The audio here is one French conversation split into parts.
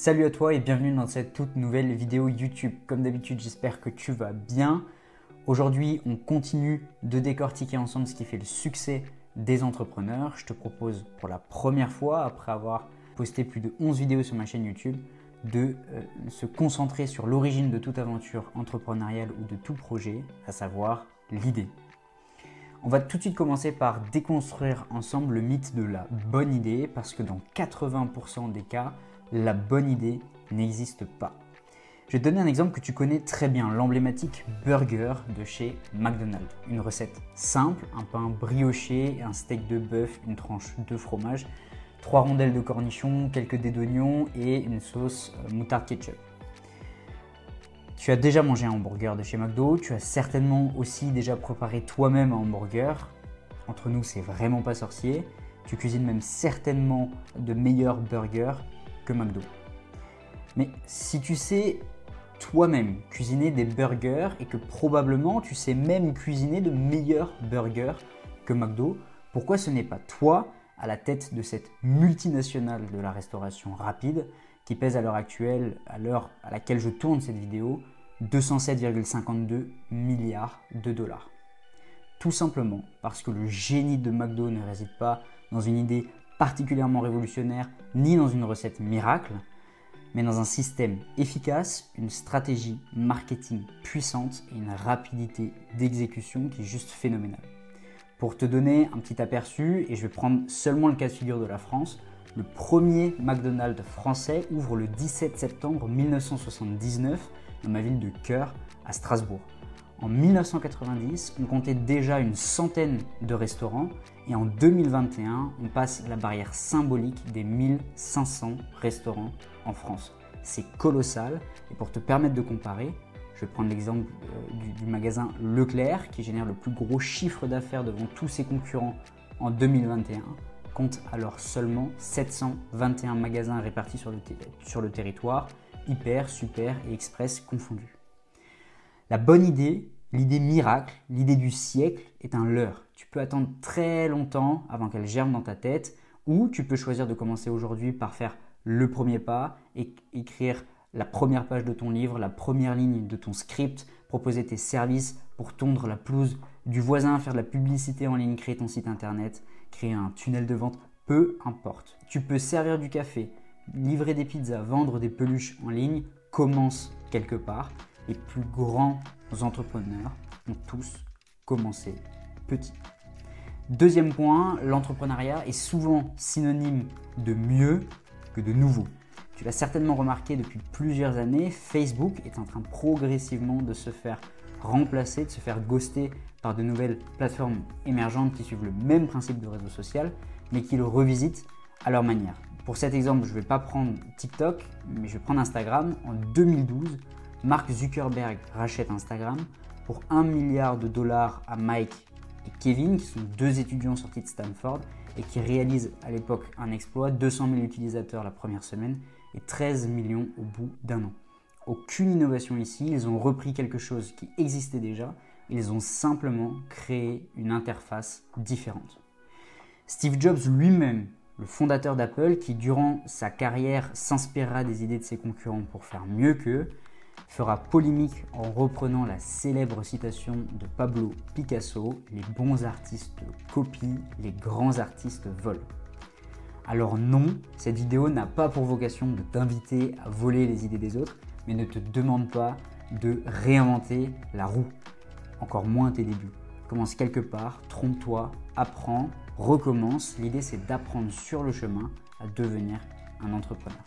Salut à toi et bienvenue dans cette toute nouvelle vidéo YouTube. Comme d'habitude, j'espère que tu vas bien. Aujourd'hui, on continue de décortiquer ensemble ce qui fait le succès des entrepreneurs. Je te propose pour la première fois, après avoir posté plus de 11 vidéos sur ma chaîne YouTube, de se concentrer sur l'origine de toute aventure entrepreneuriale ou de tout projet, à savoir l'idée. On va tout de suite commencer par déconstruire ensemble le mythe de la bonne idée parce que dans 80% des cas, la bonne idée n'existe pas. Je vais te donner un exemple que tu connais très bien, l'emblématique burger de chez McDonald's. Une recette simple, un pain brioché, un steak de bœuf, une tranche de fromage, 3 rondelles de cornichons, quelques dés d'oignons et une sauce moutarde ketchup. Tu as déjà mangé un hamburger de chez McDo, tu as certainement aussi déjà préparé toi-même un hamburger. Entre nous, c'est vraiment pas sorcier. Tu cuisines même certainement de meilleurs burgers que McDo. Mais si tu sais toi-même cuisiner des burgers et que probablement tu sais même cuisiner de meilleurs burgers que McDo, pourquoi ce n'est pas toi à la tête de cette multinationale de la restauration rapide qui pèse à l'heure actuelle, à l'heure à laquelle je tourne cette vidéo, 207,52 milliards de dollars. Tout simplement parce que le génie de McDo ne réside pas dans une idée particulièrement révolutionnaire ni dans une recette miracle, mais dans un système efficace, une stratégie marketing puissante et une rapidité d'exécution qui est juste phénoménale. Pour te donner un petit aperçu, et je vais prendre seulement le cas de figure de la France, le premier McDonald's français ouvre le 17 septembre 1979 dans ma ville de Cœur à Strasbourg. En 1990, on comptait déjà une centaine de restaurants et en 2021, on passe la barrière symbolique des 1500 restaurants en France. C'est colossal et pour te permettre de comparer, je vais prendre l'exemple du magasin Leclerc qui génère le plus gros chiffre d'affaires devant tous ses concurrents en 2021, compte alors seulement 721 magasins répartis sur le territoire, hyper, super et express confondus. La bonne idée, l'idée miracle, l'idée du siècle est un leurre. Tu peux attendre très longtemps avant qu'elle germe dans ta tête ou tu peux choisir de commencer aujourd'hui par faire le premier pas et écrire la première page de ton livre, la première ligne de ton script, proposer tes services pour tondre la pelouse du voisin, faire de la publicité en ligne, créer ton site internet, créer un tunnel de vente, peu importe. Tu peux servir du café, livrer des pizzas, vendre des peluches en ligne, commence quelque part. Les plus grands entrepreneurs ont tous commencé petit. Deuxième point, l'entrepreneuriat est souvent synonyme de mieux que de nouveau. Tu l'as certainement remarqué depuis plusieurs années, Facebook est en train progressivement de se faire remplacer, de se faire ghoster par de nouvelles plateformes émergentes qui suivent le même principe de réseau social, mais qui le revisitent à leur manière. Pour cet exemple, je ne vais pas prendre TikTok, mais je vais prendre Instagram. En 2012, Mark Zuckerberg rachète Instagram pour 1 milliard de dollars à Mike et Kevin, qui sont deux étudiants sortis de Stanford et qui réalisent à l'époque un exploit, 200 000 utilisateurs la première semaine et 13 millions au bout d'un an. Aucune innovation ici, ils ont repris quelque chose qui existait déjà, ils ont simplement créé une interface différente. Steve Jobs lui-même, le fondateur d'Apple, qui durant sa carrière s'inspirera des idées de ses concurrents pour faire mieux qu'eux, fera polémique en reprenant la célèbre citation de Pablo Picasso « Les bons artistes copient, les grands artistes volent ». Alors non, cette vidéo n'a pas pour vocation de t'inviter à voler les idées des autres, mais ne te demande pas de réinventer la roue, encore moins tes débuts. Commence quelque part, trompe-toi, apprends, recommence. L'idée c'est d'apprendre sur le chemin à devenir un entrepreneur.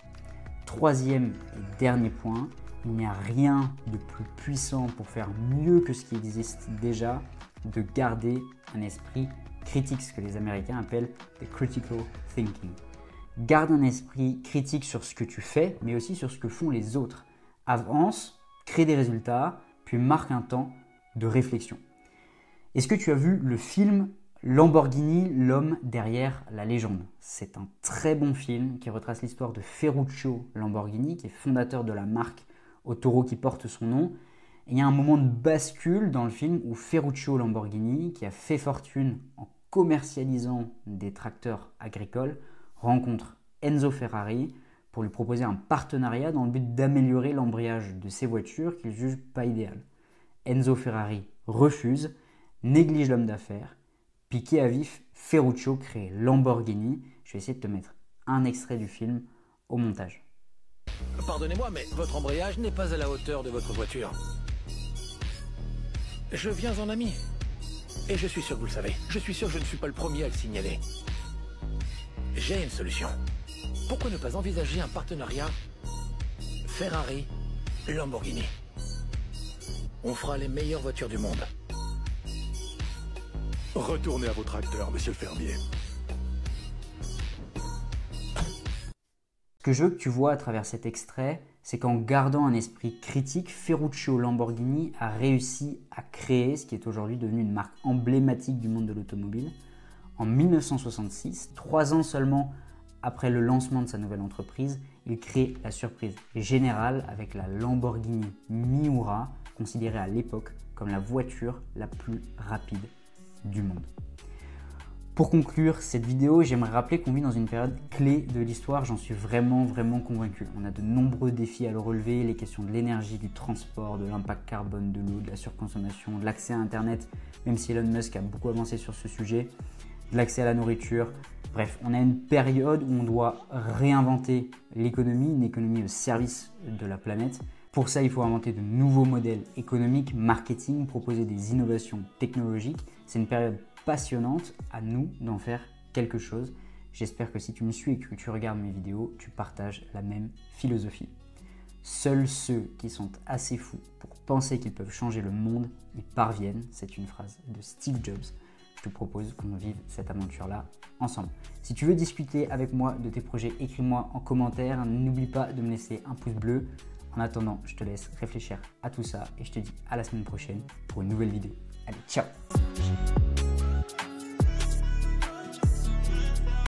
Troisième et dernier point, il n'y a rien de plus puissant pour faire mieux que ce qui existe déjà, de garder un esprit critique, ce que les Américains appellent the critical thinking. Garde un esprit critique sur ce que tu fais, mais aussi sur ce que font les autres. Avance, crée des résultats, puis marque un temps de réflexion. Est-ce que tu as vu le film Lamborghini, l'homme derrière la légende? C'est un très bon film qui retrace l'histoire de Ferruccio Lamborghini, qui est fondateur de la marque au taureau qui porte son nom. Et il y a un moment de bascule dans le film où Ferruccio Lamborghini, qui a fait fortune en commercialisant des tracteurs agricoles, rencontre Enzo Ferrari pour lui proposer un partenariat dans le but d'améliorer l'embrayage de ses voitures qu'il juge pas idéal. Enzo Ferrari refuse, néglige l'homme d'affaires, piqué à vif, Ferruccio crée Lamborghini. Je vais essayer de te mettre un extrait du film au montage. Pardonnez-moi, mais votre embrayage n'est pas à la hauteur de votre voiture. Je viens en ami. Et je suis sûr que vous le savez. Je suis sûr que je ne suis pas le premier à le signaler. J'ai une solution. Pourquoi ne pas envisager un partenariat Ferrari-Lamborghini? On fera les meilleures voitures du monde. Retournez à votre acteur, monsieur le fermier. Ce que je veux que tu vois à travers cet extrait, c'est qu'en gardant un esprit critique, Ferruccio Lamborghini a réussi à créer ce qui est aujourd'hui devenu une marque emblématique du monde de l'automobile. En 1966, 3 ans seulement après le lancement de sa nouvelle entreprise, il crée la surprise générale avec la Lamborghini Miura, considérée à l'époque comme la voiture la plus rapide du monde. Pour conclure cette vidéo, j'aimerais rappeler qu'on vit dans une période clé de l'histoire, j'en suis vraiment convaincu. On a de nombreux défis à le relever, les questions de l'énergie, du transport, de l'impact carbone, de l'eau, de la surconsommation, de l'accès à Internet, même si Elon Musk a beaucoup avancé sur ce sujet, de l'accès à la nourriture. Bref, on a une période où on doit réinventer l'économie, une économie au service de la planète. Pour ça, il faut inventer de nouveaux modèles économiques, marketing, proposer des innovations technologiques. C'est une période passionnante, à nous d'en faire quelque chose. J'espère que si tu me suis et que tu regardes mes vidéos, tu partages la même philosophie. Seuls ceux qui sont assez fous pour penser qu'ils peuvent changer le monde y parviennent. C'est une phrase de Steve Jobs. Je te propose qu'on vive cette aventure-là ensemble. Si tu veux discuter avec moi de tes projets, écris-moi en commentaire. N'oublie pas de me laisser un pouce bleu. En attendant, je te laisse réfléchir à tout ça et je te dis à la semaine prochaine pour une nouvelle vidéo. Allez, ciao!